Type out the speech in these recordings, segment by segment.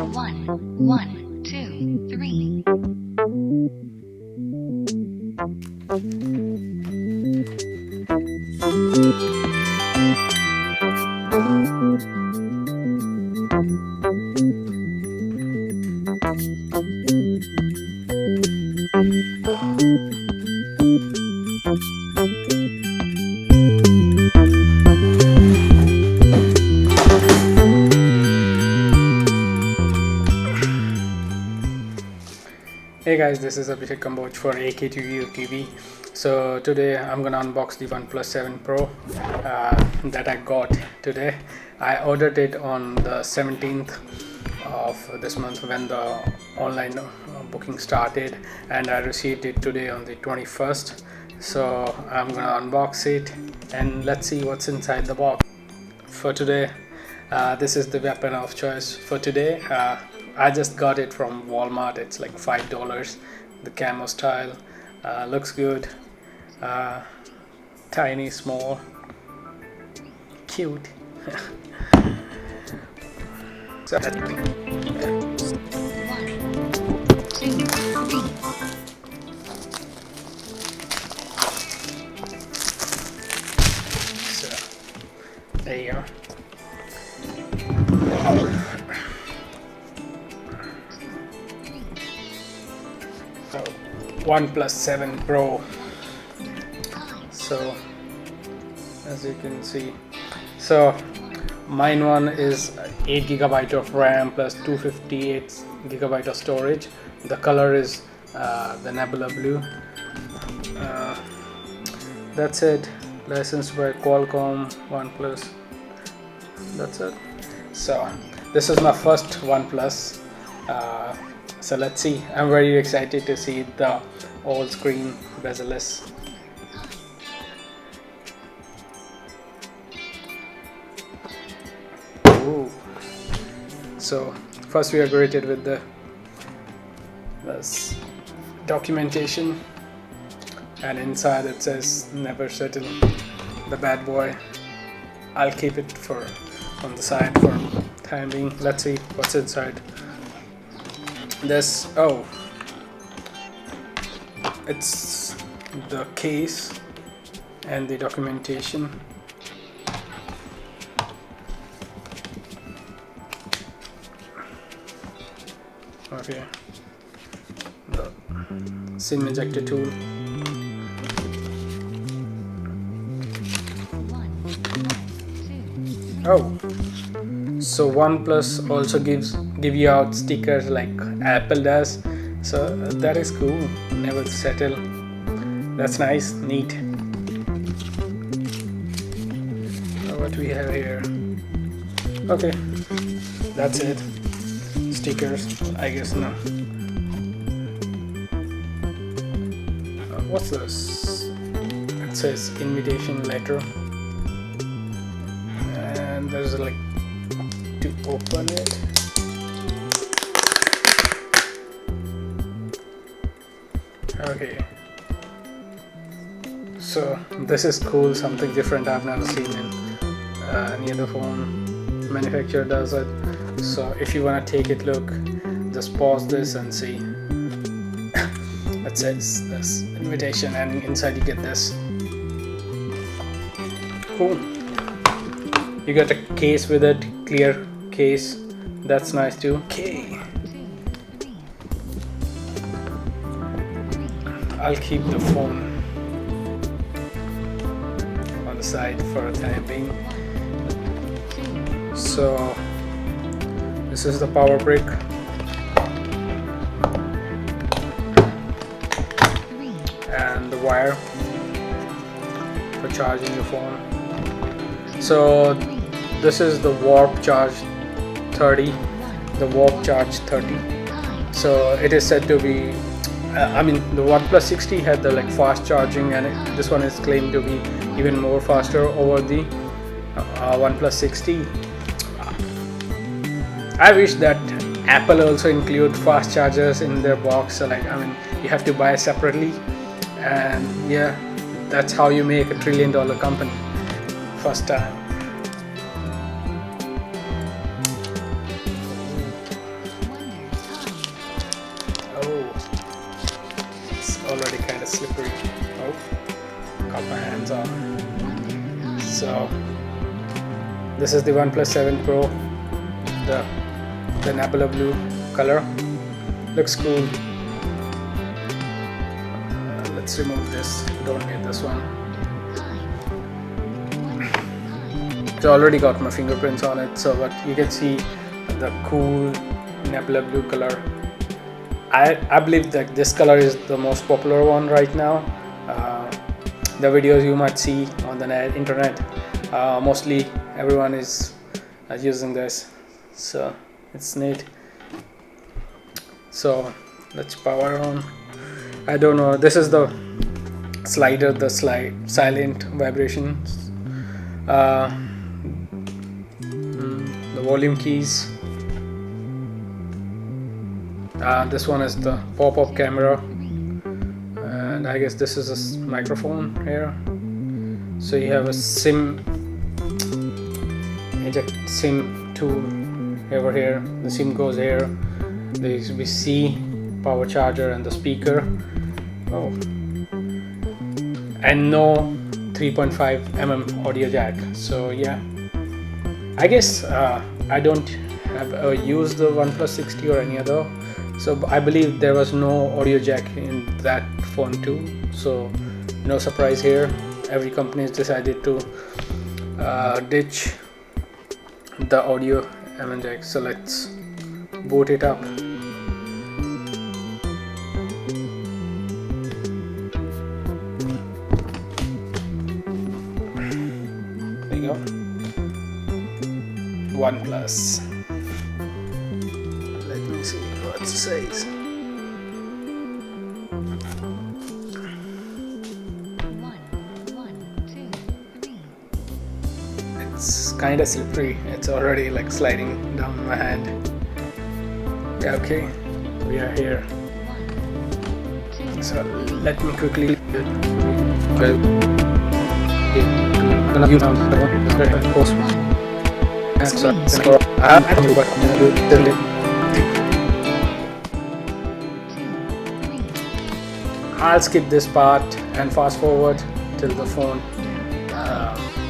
One, two, three. Hey guys, this is Abhishek Kamboj for AK2U TV. So today I'm gonna unbox the OnePlus 7 Pro that I got today. I ordered it on the 17th of this month when the online booking started, and I received it today on the 21st. So I'm gonna unbox it and let's see what's inside the box. For today, this is the weapon of choice for today. I just got it from Walmart. It's like $5. The camo style looks good. Tiny, small, cute. So, there you go. So, OnePlus 7 Pro. So as you can see, so mine one is 8GB of RAM plus 258GB of storage. The color is the Nebula Blue. That's it. Licensed by Qualcomm, OnePlus. That's it. So this is my first OnePlus. So let's see. I'm very excited to see the all screen bezel-less. Ooh. So first we are greeted with this documentation, and inside it says never settle. The bad boy. I'll keep it on the side for time being. Let's see what's inside. This, it's the case and the documentation. Okay, the SIM ejector tool. So OnePlus also give you out stickers like Apple does. So that is cool. Never settle. That's nice, neat. What we have here? Okay, that's it. Stickers, I guess. No. What's this? It says invitation letter, and there's like to open it. Okay, so this is cool, something different I've never seen in any other phone manufacturer does it. So if you want to take it, look, just pause this and see. It says this invitation, and inside you get this. Cool. You got a case with it, clear case. That's nice too. Okay. I'll keep the phone on the side for a time being. So this is the power brick. And the wire for charging your phone. So this is the Warp Charge 30. The Warp Charge 30. So it is said to be, the OnePlus 60 had the fast charging, and this one is claimed to be even more faster over the OnePlus 60. I wish that Apple also include fast chargers in their box. So you have to buy separately, and yeah, that's how you make $1 trillion company first time. fingerprints on. So this is the OnePlus 7 Pro, the Nebula blue color. Looks cool. Let's remove this. Don't need this one. It's already got my fingerprints on it, so but you can see the cool Nebula blue color. I believe that this color is the most popular one right now. The videos you might see on the internet, mostly everyone is using this, so it's neat. So let's power on. I don't know, this is the slider, the silent vibrations, the volume keys. This one is the pop-up camera, and I guess this is a microphone here. So you have a eject SIM tool over here. The SIM goes here. There is USB, power charger, and the speaker. Oh, and no 3.5mm audio jack. So yeah, I guess I don't have used the OnePlus 60 or any other, so I believe there was no audio jack in that phone too. So no surprise here. Every company has decided to ditch the audio jack. So let's boot it up. There you go. OnePlus. Let me see what it says. It's kind of slippery. It's already like sliding down my hand. Yeah, okay, we are here. So let me quickly I'll skip this part and fast forward till the phone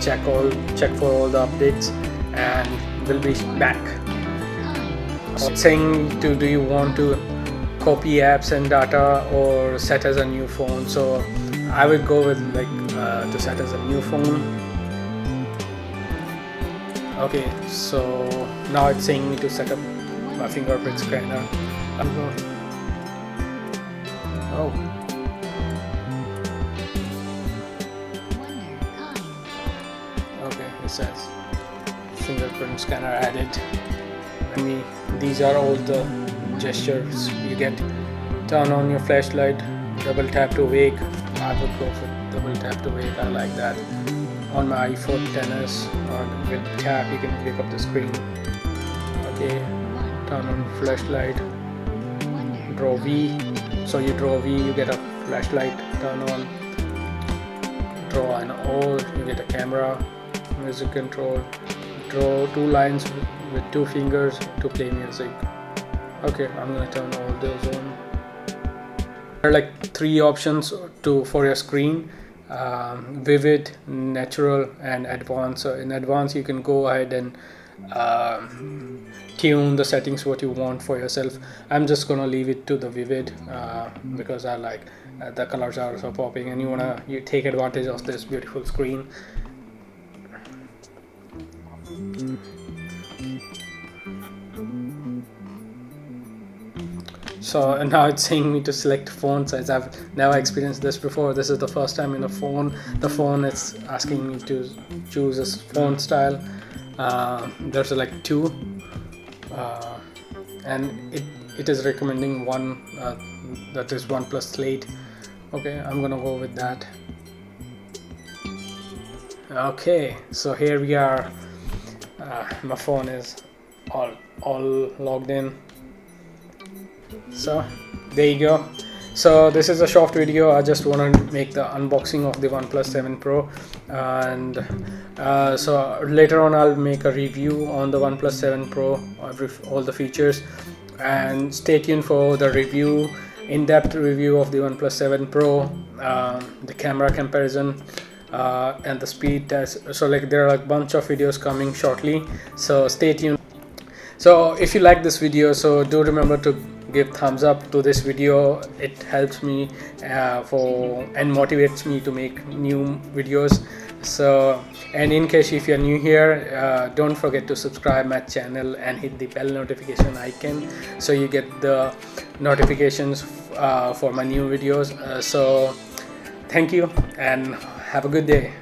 check for all the updates, and we'll be back. So saying to, do you want to copy apps and data or set as a new phone? So I would go with like to set as a new phone. Okay, so now it's saying me to set up my fingerprint scanner. Oh, okay, it says fingerprint scanner added. These are all the gestures you get. Turn on your flashlight, double tap to wake. I would go for double tap to wake. I like that. On my iPhone XS, with tap you can wake up the screen. Okay, turn on flashlight. Draw V. So you draw V, you get a flashlight. Turn on. Draw an O, you get a camera. Music control. Draw two lines with two fingers to play music. Okay, I'm gonna turn all those on. There are like three options for your screen: vivid, natural, and advanced. So in advanced, you can go ahead and tune the settings what you want for yourself. I'm just gonna leave it to the vivid because I like the colors are so popping, and you take advantage of this beautiful screen. So now it's saying me to select font size. I've never experienced this before. This is the first time in a phone. The phone is asking me to choose a font style. There's like two, and it is recommending one that is OnePlus Slate. Okay, I'm gonna go with that. Okay, so here we are. My phone is all logged in. So there you go. So this is a short video. I just want to make the unboxing of the OnePlus 7 Pro, and so later on I'll make a review on the OnePlus 7 Pro, all the features, and stay tuned for the review, in-depth review of the OnePlus 7 Pro, the camera comparison, and the speed test. So like there are a bunch of videos coming shortly, so stay tuned. So if you like this video, so do remember to give thumbs up to this video. It helps me and motivates me to make new videos. So, and in case if you're new here, don't forget to subscribe my channel and hit the bell notification icon so you get the notifications for my new videos. So thank you and have a good day.